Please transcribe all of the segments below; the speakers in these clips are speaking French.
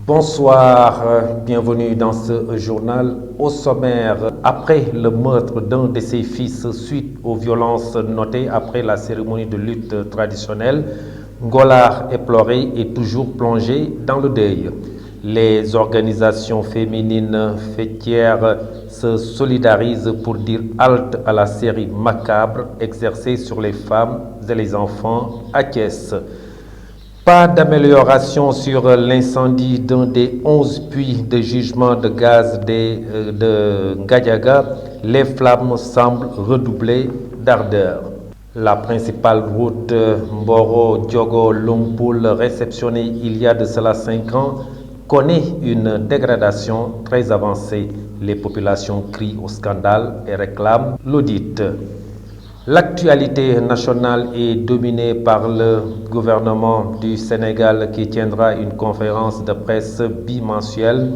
Bonsoir, bienvenue dans ce journal. Au sommaire, après le meurtre d'un de ses fils suite aux violences notées après la cérémonie de lutte traditionnelle, Ngolaar éploré et toujours plongé dans le deuil. Les organisations féminines fêtières se solidarisent pour dire halte à la série macabre exercée sur les femmes et les enfants à Thiès. Pas d'amélioration sur l'incendie d'un des 11 puits de jugement de gaz de Gadiaga. Les flammes semblent redoubler d'ardeur. La principale route Mboro-Diogo-Lompoul, réceptionnée il y a de cela 5 ans, connaît une dégradation très avancée. Les populations crient au scandale et réclament l'audit. L'actualité nationale est dominée par le gouvernement du Sénégal qui tiendra une conférence de presse bimensuelle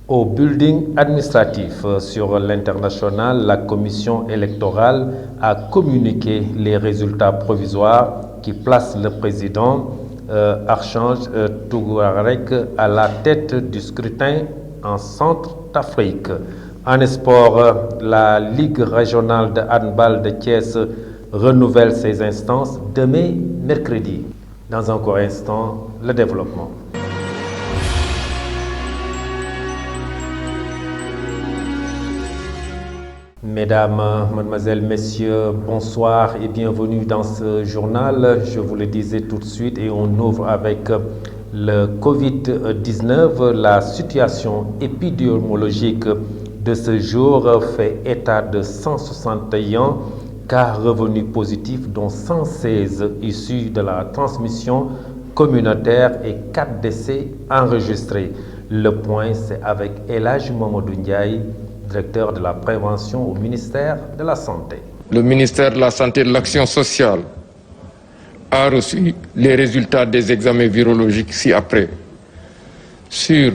au building administratif. Sur l'international, la commission électorale a communiqué les résultats provisoires qui placent le président Archange Touareg à la tête du scrutin en Centrafrique. En sport, la Ligue régionale de handball de Thiès renouvelle ses instances demain mercredi. Dans un court instant, le développement. Mesdames, Mademoiselles, Messieurs, bonsoir et bienvenue dans ce journal. Je vous le disais tout de suite et on ouvre avec le Covid-19. La situation épidémiologique de ce jour fait état de 161 cas revenus positifs, dont 116 issus de la transmission communautaire et 4 décès enregistrés. Le point, c'est avec El Hadji Mamadou Ndiaye, directeur de la prévention au ministère de la Santé. Le ministère de la Santé et de l'Action sociale a reçu les résultats des examens virologiques ci-après. Sur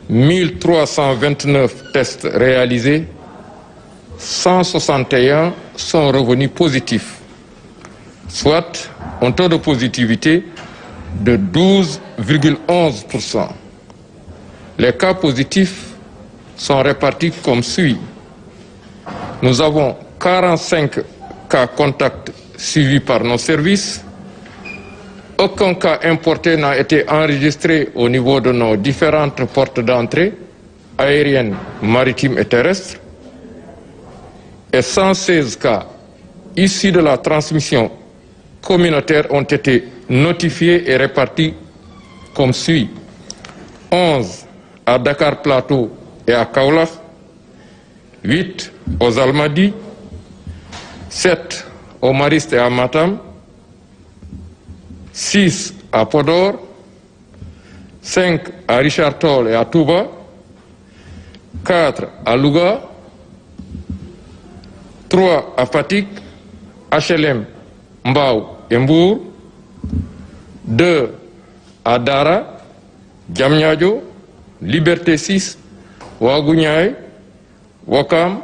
1329 tests réalisés, 161 sont revenus positifs, soit un taux de positivité de 12,11%. Les cas positifs sont répartis comme suit. Nous avons 45 cas contacts suivis par nos services. Aucun cas importé n'a été enregistré au niveau de nos différentes portes d'entrée, aériennes, maritimes et terrestres. Et 116 cas issus de la transmission communautaire ont été notifiés et répartis comme suit. 11 à Dakar Plateau et à Kaolack, 8 aux Almadies, 7 aux Maristes et à Matam, 6 à Podor, 5 à Richard Toll et à Touba, 4 à Louga, 3 à Fatick, HLM, Mbao et Mbour, 2 à Dara, Diamniadio, Liberté 6, Ouagouniaï, Ouakam,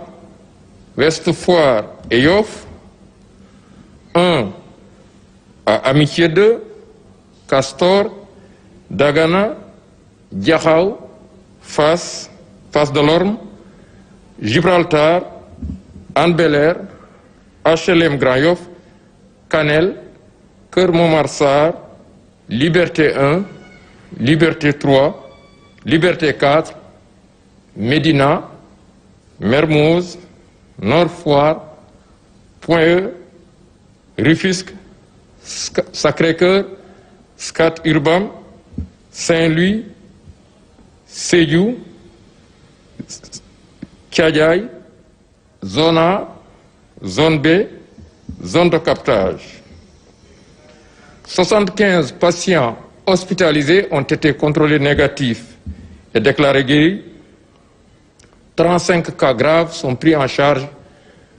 Ouest Foire et Yoff, 1 à Amitié 2, Castor, Dagana, Diakhao, Fass Delorme, Gibraltar, Hann Bel-Air, HLM Grand Yoff, Kanel, Keur Momar Sarr, Liberté 1, Liberté 3, Liberté 4, Médina, Mermoz, Nord Foire, Point-E, Rufisque, Sacré-Cœur, Scat Urbam, Saint-Louis, Sédhiou, Thiadiaye, Zone A, Zone B, zone de captage. 75 patients hospitalisés ont été contrôlés négatifs et déclarés guéris. 35 cas graves sont pris en charge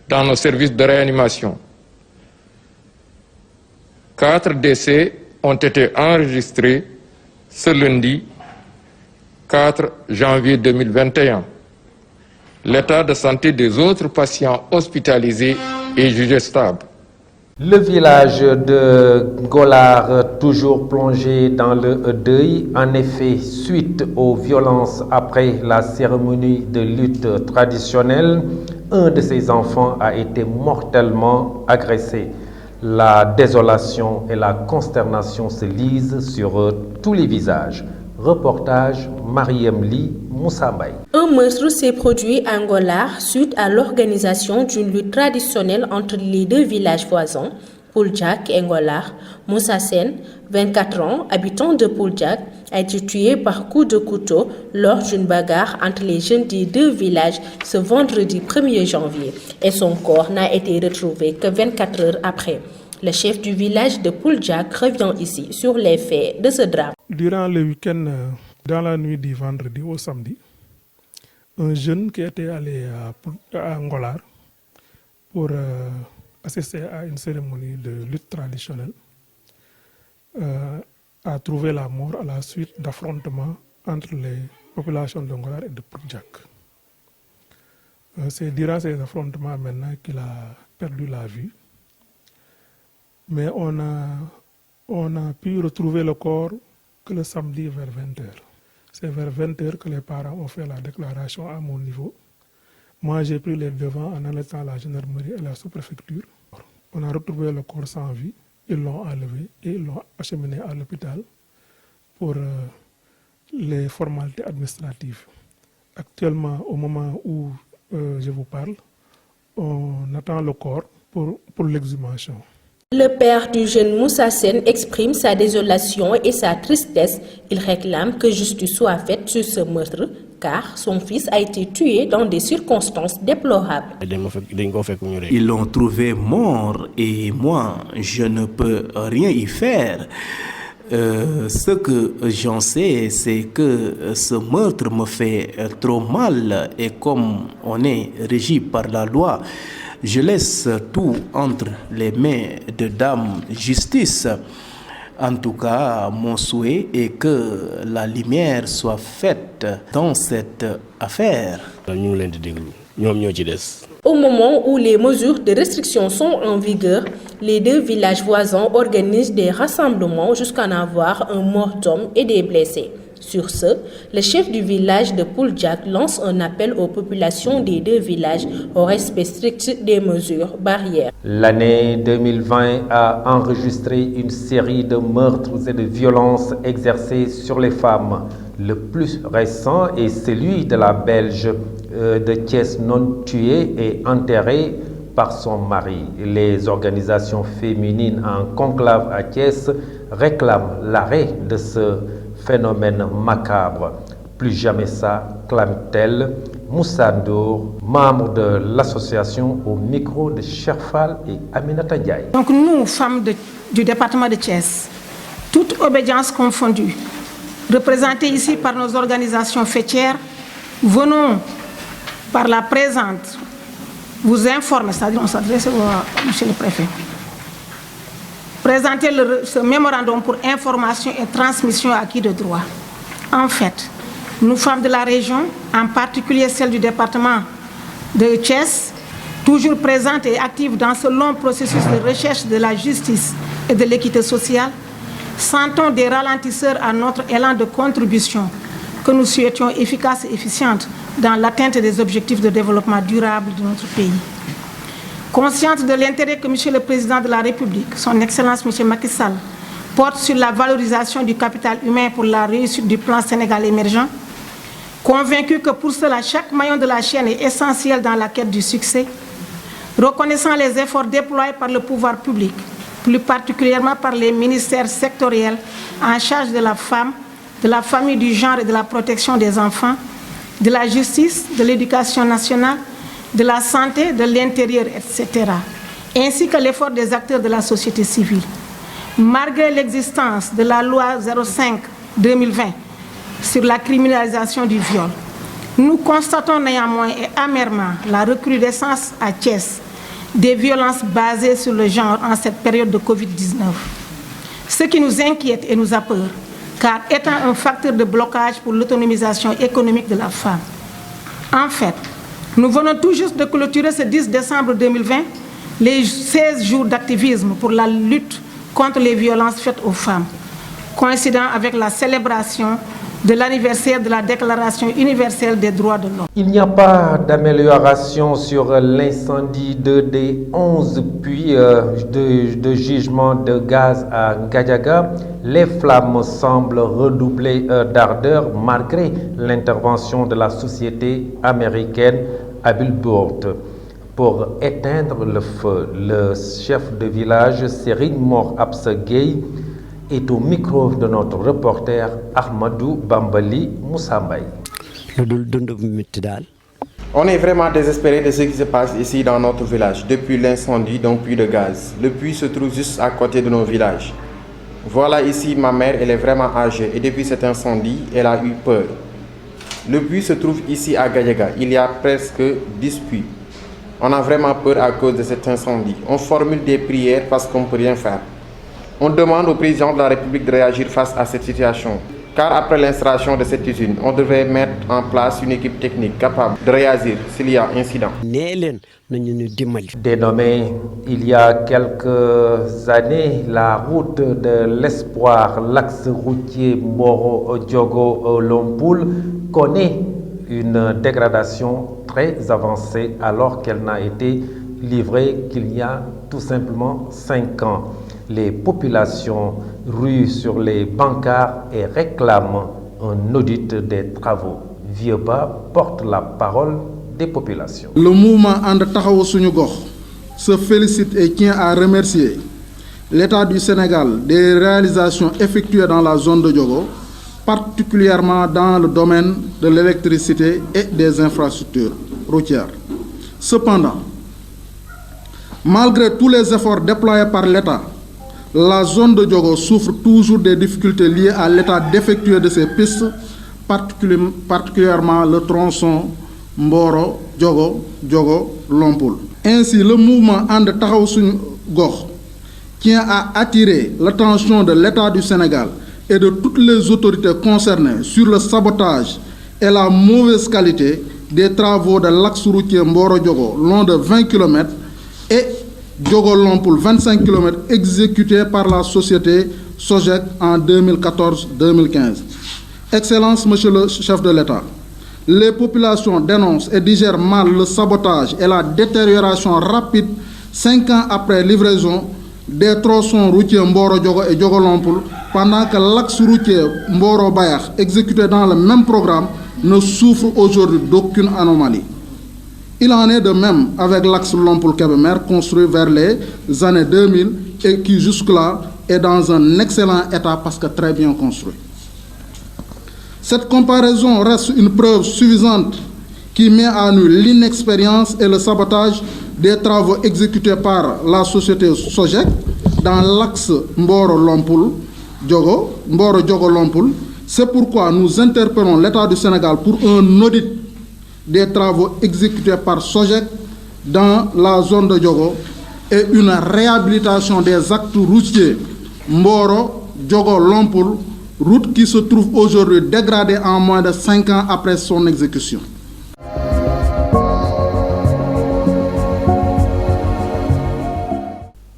dans nos services de réanimation. 4 décès ont été enregistrés ce lundi 4 janvier 2021. L'état de santé des autres patients hospitalisés est jugé stable. Le village de Ngollar, toujours plongé dans le deuil. En effet, suite aux violences après la cérémonie de lutte traditionnelle, un de ses enfants a été mortellement agressé. La désolation et la consternation se lisent sur tous les visages. Reportage Mariam Ly Moussa Mbaye. Un meurtre s'est produit à Ngollar suite à l'organisation d'une lutte traditionnelle entre les deux villages voisins, Pouljak et Ngollar. Moussa Sen, 24 ans, habitant de Pouljak, a été tué par coup de couteau lors d'une bagarre entre les jeunes des deux villages ce vendredi 1er janvier et son corps n'a été retrouvé que 24 heures après. Le chef du village de Pouljak revient ici sur les faits de ce drame. Durant le week-end, dans la nuit du vendredi au samedi, un jeune qui était allé à Ngollar pour assister à une cérémonie de lutte traditionnelle a trouvé la mort à la suite d'affrontements entre les populations de Ngollar et de Pouljak. C'est durant ces affrontements maintenant qu'il a perdu la vie. Mais on a pu retrouver le corps que le samedi vers 20h. C'est vers 20h que les parents ont fait la déclaration à mon niveau. Moi, j'ai pris les devants en alertant la gendarmerie et la sous-préfecture. On a retrouvé le corps sans vie, ils l'ont enlevé et ils l'ont acheminé à l'hôpital pour les formalités administratives. Actuellement, au moment où je vous parle, on attend le corps pour l'exhumation. Le père du jeune Moussa Sen exprime sa désolation et sa tristesse. Il réclame que justice soit faite sur ce meurtre, car son fils a été tué dans des circonstances déplorables. Ils l'ont trouvé mort et moi, je ne peux rien y faire. Ce que j'en sais, c'est que ce meurtre me fait trop mal et comme on est régi par la loi, je laisse tout entre les mains de Dame Justice. En tout cas, mon souhait est que la lumière soit faite dans cette affaire. Au moment où les mesures de restriction sont en vigueur, les deux villages voisins organisent des rassemblements jusqu'à en avoir un mort d'homme et des blessés. Sur ce, le chef du village de Pouljak lance un appel aux populations des deux villages au respect strict des mesures barrières. L'année 2020 a enregistré une série de meurtres et de violences exercées sur les femmes. Le plus récent est celui de la Belge de Thiès non tuée et enterrée par son mari. Les organisations féminines en conclave à Thiès réclament l'arrêt de ce phénomène macabre. Plus jamais ça, clame-t-elle. Moussa Ndour, membre de l'association, au micro de Cherfal et Aminata Ndiaye. Donc nous, femmes du département de Thiès, toute obédience confondue, représentées ici par nos organisations fêtières, venons par la présente vous informer, c'est-à-dire on s'adresse à monsieur le préfet, présenter ce mémorandum pour information et transmission à qui de droit. En fait, nous femmes de la région, en particulier celles du département de Thiès, toujours présentes et actives dans ce long processus de recherche de la justice et de l'équité sociale, sentons des ralentisseurs à notre élan de contribution que nous souhaitions efficace et efficiente dans l'atteinte des objectifs de développement durable de notre pays. Consciente de l'intérêt que M. le Président de la République, son Excellence M. Macky Sall, porte sur la valorisation du capital humain pour la réussite du plan Sénégal émergent, convaincu que pour cela, chaque maillon de la chaîne est essentiel dans la quête du succès, reconnaissant les efforts déployés par le pouvoir public, plus particulièrement par les ministères sectoriels en charge de la femme, de la famille, du genre et de la protection des enfants, de la justice, de l'éducation nationale, de la santé, de l'intérieur, etc., ainsi que l'effort des acteurs de la société civile. Malgré l'existence de la loi 05-2020 sur la criminalisation du viol, nous constatons néanmoins et amèrement la recrudescence à Thiès des violences basées sur le genre en cette période de Covid-19. Ce qui nous inquiète et nous a peur, car étant un facteur de blocage pour l'autonomisation économique de la femme. En fait, nous venons tout juste de clôturer ce 10 décembre 2020 les 16 jours d'activisme pour la lutte contre les violences faites aux femmes, coïncidant avec la célébration de l'anniversaire de la Déclaration universelle des droits de l'homme. Il n'y a pas d'amélioration sur l'incendie des 11 puits de jugement de gaz à Gadiaga. Les flammes semblent redoubler d'ardeur malgré l'intervention de la société américaine Abilbourg. Pour éteindre le feu, le chef de village Serigne Mor Absa Gueye est au micro de notre reporter Ahmadou Bambali Moussambay. On est vraiment désespéré de ce qui se passe ici dans notre village depuis l'incendie d'un puits de gaz. Le puits se trouve juste à côté de nos villages. Voilà ici ma mère, elle est vraiment âgée et depuis cet incendie, elle a eu peur. Le puits se trouve ici à Gadiaga. Il y a presque 10 puits. On a vraiment peur à cause de cet incendie. On formule des prières parce qu'on ne peut rien faire. On demande au président de la République de réagir face à cette situation. Car après l'installation de cette usine, on devrait mettre en place une équipe technique capable de réagir s'il y a incident. Dénommé il y a quelques années la route de l'espoir, l'axe routier Mboro-Diogo-Lompoul connaît une dégradation très avancée alors qu'elle n'a été livrée qu'il y a tout simplement 5 ans. Les populations ruent sur les bancards et réclament un audit des travaux. Vieux-Ba porte la parole des populations. Le mouvement And Taxawu Suñu Gox se félicite et tient à remercier l'État du Sénégal des réalisations effectuées dans la zone de Diogo, particulièrement dans le domaine de l'électricité et des infrastructures routières. Cependant, malgré tous les efforts déployés par l'État, la zone de Diogo souffre toujours des difficultés liées à l'état défectueux de ses pistes, particulièrement le tronçon Mboro-Diogo-Lompoul. Ainsi, le mouvement And Taxawu Suñu Gox tient à attirer l'attention de l'État du Sénégal et de toutes les autorités concernées sur le sabotage et la mauvaise qualité des travaux de l'axe routier Mboro-Diogo, long de 20 km, et Diogo-Lompoul, 25 km, exécutés par la société Sogec en 2014-2015. Excellence, Monsieur le chef de l'État, les populations dénoncent et digèrent mal le sabotage et la détérioration rapide 5 ans après livraison des tronçons routiers Mboro-Diogo et Diogo-Lompoul, pendant que l'axe routier Mboro-Bayax, exécuté dans le même programme, ne souffre aujourd'hui d'aucune anomalie. Il en est de même avec l'axe Lompoul-Kébémer, construit vers les années 2000 et qui jusque-là est dans un excellent état parce que très bien construit. Cette comparaison reste une preuve suffisante qui met à nu l'inexpérience et le sabotage des travaux exécutés par la société Sogec dans l'axe Mboro-Diogo-Lompoul. C'est pourquoi nous interpellons l'État du Sénégal pour un audit des travaux exécutés par Sogec dans la zone de Diogo et une réhabilitation des actes routiers Mboro-Diogo-Lompoul, route qui se trouve aujourd'hui dégradée en moins de 5 ans après son exécution.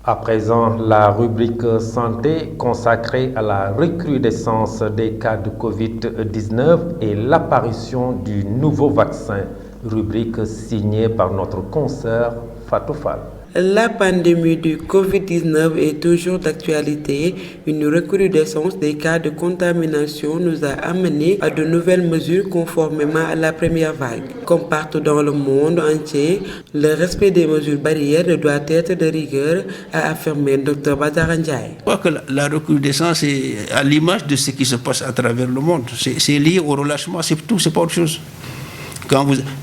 À présent, la rubrique santé consacrée à la recrudescence des cas de Covid-19 et l'apparition du nouveau vaccin, rubrique signée par notre consoeur Fatou Fall. La pandémie du Covid-19 est toujours d'actualité. Une recrudescence des cas de contamination nous a amené à de nouvelles mesures conformément à la première vague. Comme partout dans le monde entier, le respect des mesures barrières doit être de rigueur, a affirmé Dr Badara Ndiaye. Je crois que la recrudescence est à l'image de ce qui se passe à travers le monde. C'est lié au relâchement, c'est tout, c'est pas autre chose.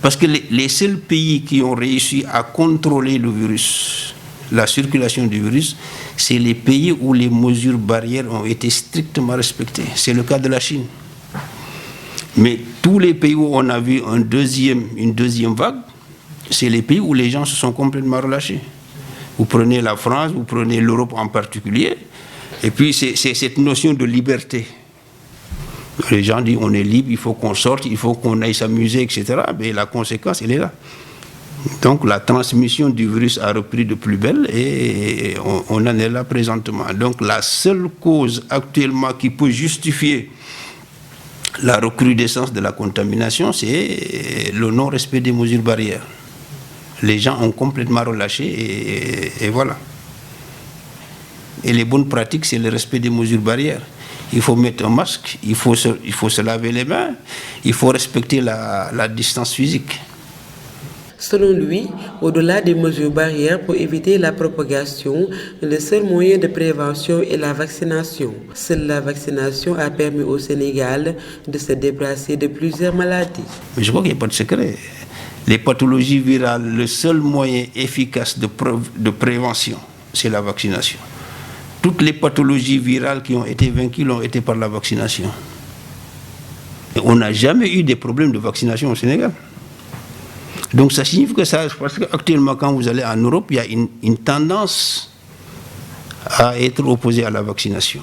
Parce que les seuls pays qui ont réussi à contrôler le virus, la circulation du virus, c'est les pays où les mesures barrières ont été strictement respectées. C'est le cas de la Chine. Mais tous les pays où on a vu une deuxième vague, c'est les pays où les gens se sont complètement relâchés. Vous prenez la France, vous prenez l'Europe en particulier, et puis c'est cette notion de liberté. Les gens disent on est libre, il faut qu'on sorte, il faut qu'on aille s'amuser, etc. Mais la conséquence, elle est là. Donc la transmission du virus a repris de plus belle et on en est là présentement. Donc la seule cause actuellement qui peut justifier la recrudescence de la contamination, c'est le non-respect des mesures barrières. Les gens ont complètement relâché et voilà. Et les bonnes pratiques, c'est le respect des mesures barrières. Il faut mettre un masque, il faut se laver les mains, il faut respecter la distance physique. Selon lui, au-delà des mesures barrières pour éviter la propagation, le seul moyen de prévention est la vaccination. Seule la vaccination a permis au Sénégal de se débarrasser de plusieurs maladies. Mais je crois qu'il n'y a pas de secret. Les pathologies virales, le seul moyen efficace de prévention, c'est la vaccination. Toutes les pathologies virales qui ont été vaincues l'ont été par la vaccination. Et on n'a jamais eu des problèmes de vaccination au Sénégal. Donc ça signifie que ça, parce qu'actuellement quand vous allez en Europe, il y a une tendance à être opposé à la vaccination.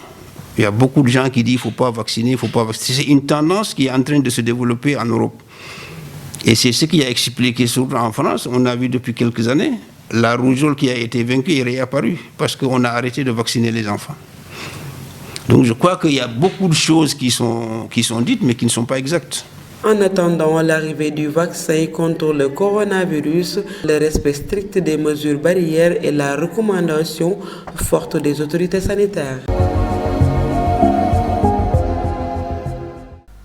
Il y a beaucoup de gens qui disent qu'il ne faut pas vacciner, il ne faut pas vacciner. C'est une tendance qui est en train de se développer en Europe. Et c'est ce qui a expliqué, surtout en France, on a vu depuis quelques années, la rougeole qui a été vaincue est réapparue parce qu'on a arrêté de vacciner les enfants. Donc je crois qu'il y a beaucoup de choses qui sont dites mais qui ne sont pas exactes. En attendant l'arrivée du vaccin contre le coronavirus, le respect strict des mesures barrières est la recommandation forte des autorités sanitaires.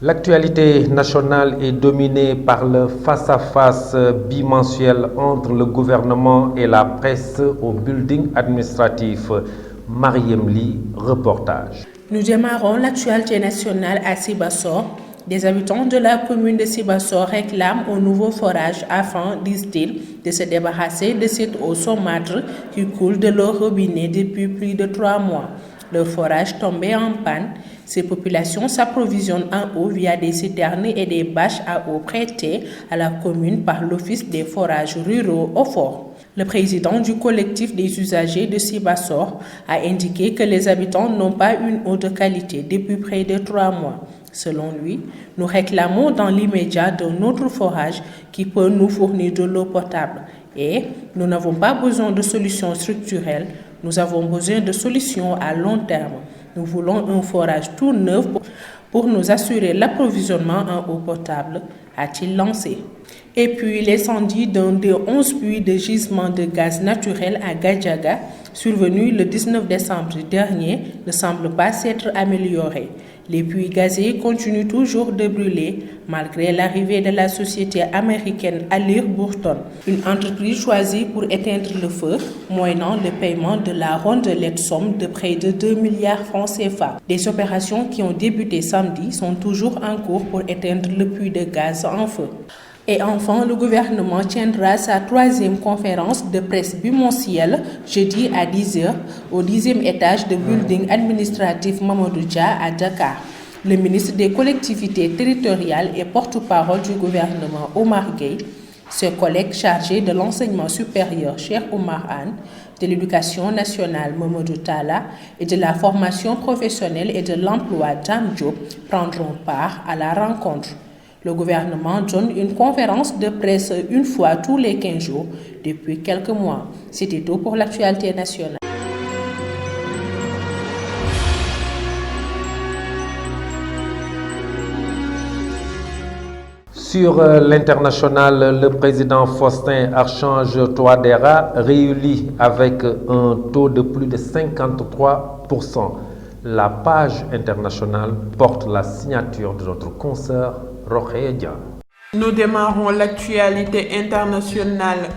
L'actualité nationale est dominée par le face-à-face bimensuel entre le gouvernement et la presse au building administratif. Mariam Ly, reportage. Nous démarrons l'actualité nationale à Sibassor. Des habitants de la commune de Sibassor réclament un nouveau forage afin, disent-ils, de se débarrasser de cette eau saumâtre qui coule de leur robinet depuis plus de 3 mois. Le forage tombé en panne, ces populations s'approvisionnent en eau via des citernes et des bâches à eau prêtées à la commune par l'Office des forages ruraux OFOR. Le président du collectif des usagers de Sibassor a indiqué que les habitants n'ont pas une eau de qualité depuis près de 3 mois. Selon lui, nous réclamons dans l'immédiat d'un autre forage qui peut nous fournir de l'eau potable. Et nous n'avons pas besoin de solutions structurelles, nous avons besoin de solutions à long terme. Nous voulons un forage tout neuf pour nous assurer l'approvisionnement en eau potable, a-t-il lancé. Et puis l'incendie d'un des 11 puits de gisement de gaz naturel à Gadjaga, survenu le 19 décembre dernier, ne semble pas s'être amélioré. Les puits gazés continuent toujours de brûler malgré l'arrivée de la société américaine Halliburton, une entreprise choisie pour éteindre le feu, moyennant le paiement de la rondelette somme de près de 2 milliards francs CFA. Des opérations qui ont débuté samedi sont toujours en cours pour éteindre le puits de gaz en feu. Et enfin, le gouvernement tiendra sa 3e conférence de presse bimensuelle jeudi à 10h au 10e étage de building administratif Mamadou Dia à Dakar. Le ministre des collectivités territoriales et porte-parole du gouvernement Omar Gueye, ses collègues chargés de l'enseignement supérieur Cheikh Oumar Anne, de l'éducation nationale Mamadou Talla et de la formation professionnelle et de l'emploi Dame Diop prendront part à la rencontre. Le gouvernement donne une conférence de presse une fois tous les 15 jours depuis quelques mois. C'était tout pour l'actualité nationale. Sur l'international, le président Faustin Archange Touadéra réélu avec un taux de plus de 53%. La page internationale porte la signature de notre consoeur Rokhaya Dia. Nous démarrons l'actualité internationale.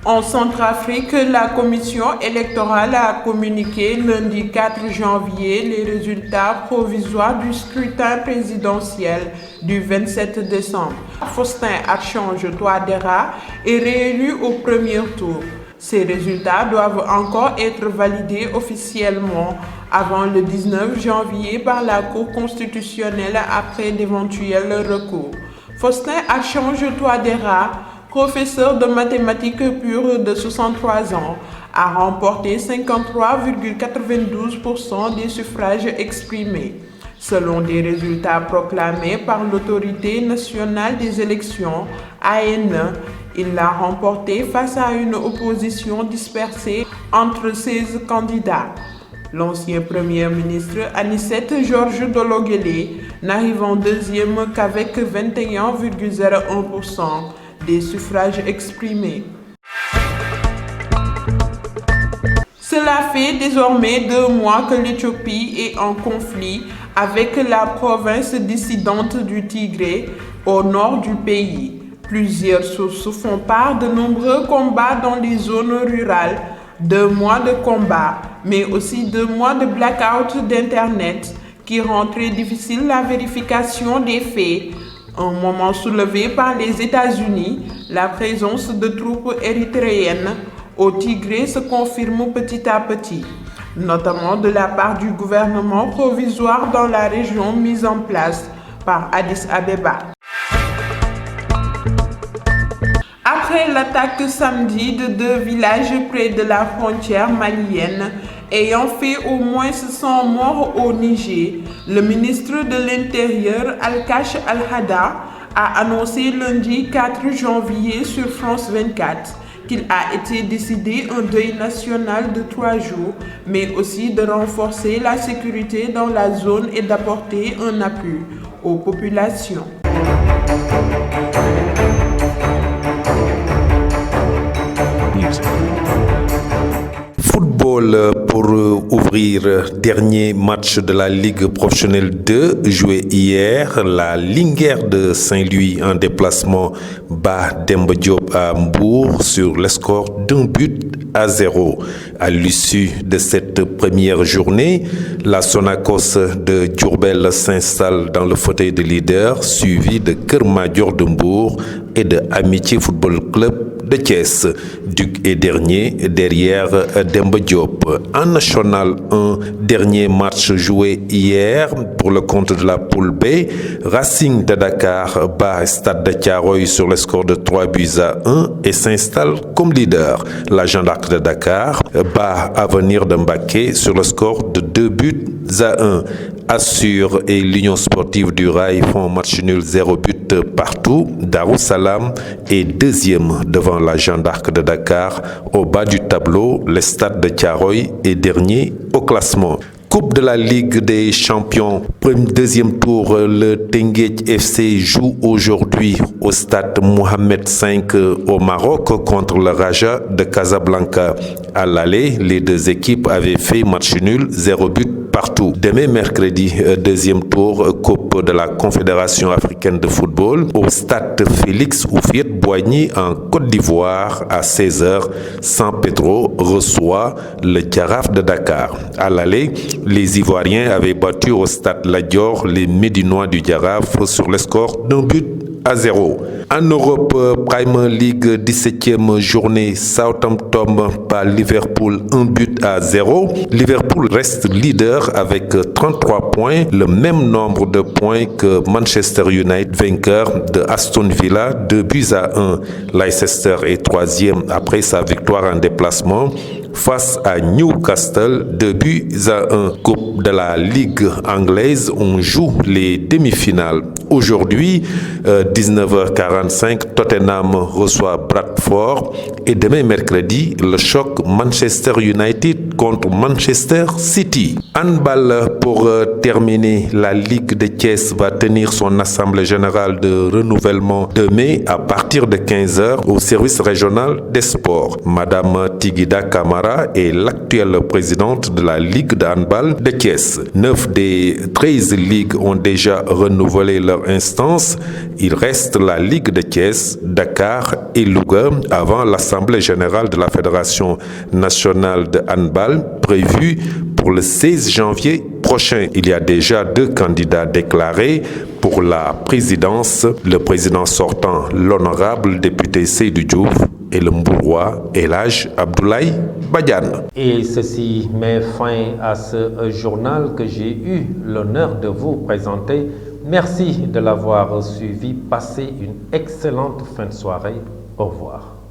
En Centrafrique, la commission électorale a communiqué lundi 4 janvier les résultats provisoires du scrutin présidentiel du 27 décembre. Faustin Archange Touadéra est réélu au premier tour. Ces résultats doivent encore être validés officiellement avant le 19 janvier par la Cour constitutionnelle après d'éventuels recours. Faustin Archange Touadéra, professeur de mathématiques pures de 63 ans, a remporté 53,92% des suffrages exprimés. Selon des résultats proclamés par l'Autorité nationale des élections, AN, Il l'a remporté face à une opposition dispersée entre 16 candidats. L'ancien Premier ministre Anicet Georges Dologuélé n'arrive en deuxième qu'avec 21,01% des suffrages exprimés. Cela fait désormais 2 mois que l'Éthiopie est en conflit avec la province dissidente du Tigré au nord du pays. Plusieurs sources font part de nombreux combats dans les zones rurales, 2 mois de combat, mais aussi 2 mois de blackout d'Internet qui rend très difficile la vérification des faits. Un moment soulevé par les États-Unis, la présence de troupes érythréennes au Tigré se confirme petit à petit, notamment de la part du gouvernement provisoire dans la région mise en place par Addis Abeba. Après l'attaque samedi de 2 villages près de la frontière malienne, ayant fait au moins 100 morts au Niger, le ministre de l'Intérieur Al-Kash Al-Hada a annoncé lundi 4 janvier sur France 24 qu'il a été décidé un deuil national de 3 jours, mais aussi de renforcer la sécurité dans la zone et d'apporter un appui aux populations. Football pour ouvrir dernier match de la Ligue professionnelle 2 joué hier. La Linguère de Saint-Louis en déplacement bat Demba Diop à Mbour sur le score d'1-0. À l'issue de cette première journée, la Sonacos de Diourbel s'installe dans le fauteuil de leader, suivi de Keur Madior de Mbour et de Amitié Football Club de Thiès. Duc est dernier derrière Demba Diop. En National 1, dernier match joué hier pour le compte de la poule B. Racing de Dakar bat Stade de Thiaroye sur le score de 3-1 et s'installe comme leader. La Jeanne d'Arc de Dakar bat Avenir de Mbacké sur le score de 2-1. Assure et l'Union sportive du Rail font match nul 0 but partout. Darussalam est deuxième devant la Jeanne d'Arc de Dakar. Au bas du tableau, le Stade de Thiaroye est dernier au classement. Coupe de la Ligue des Champions, deuxième tour, le Teungueth FC joue aujourd'hui au stade Mohamed V au Maroc contre le Raja de Casablanca. À l'aller, les deux équipes avaient fait match nul, 0 but partout. Demain mercredi, deuxième tour, Coupe de la Confédération africaine de football au stade Félix Houphouët-Boigny en Côte d'Ivoire à 16h. San Pedro reçoit le Jaraaf de Dakar. À l'aller, les Ivoiriens avaient battu au stade Lat Dior les Médinois du Jaraaf sur le score d'1-0. En Europe, Premier League, 17e journée, Southampton par Liverpool 1-0. Liverpool reste leader avec 33 points, le même nombre de points que Manchester United, vainqueur de Aston Villa 2-1. Leicester est troisième après sa victoire en déplacement face à Newcastle 2-1. Coupe de la Ligue anglaise, on joue les demi-finales. Aujourd'hui, 19h45, Tottenham reçoit Bradford et demain mercredi, le choc Manchester United contre Manchester City. Handball pour terminer, la Ligue de Thiès va tenir son assemblée générale de renouvellement demain à partir de 15h au service régional des sports. Madame Tigida Kamara est l'actuelle présidente de la Ligue de handball de Thiès. 9 des 13 ligues ont déjà renouvelé leur instance. Il reste la Ligue de Thiès, Dakar et Louga avant l'assemblée générale de la Fédération nationale de handball prévue pour le 16 janvier prochain. Il y a déjà 2 candidats déclarés pour la présidence, le président sortant, l'honorable député Seydou Diouf, et le Mbourois El Hadj Abdoulaye Badiane. Et ceci met fin à ce journal que j'ai eu l'honneur de vous présenter. Merci de l'avoir suivi. Passez une excellente fin de soirée. Au revoir.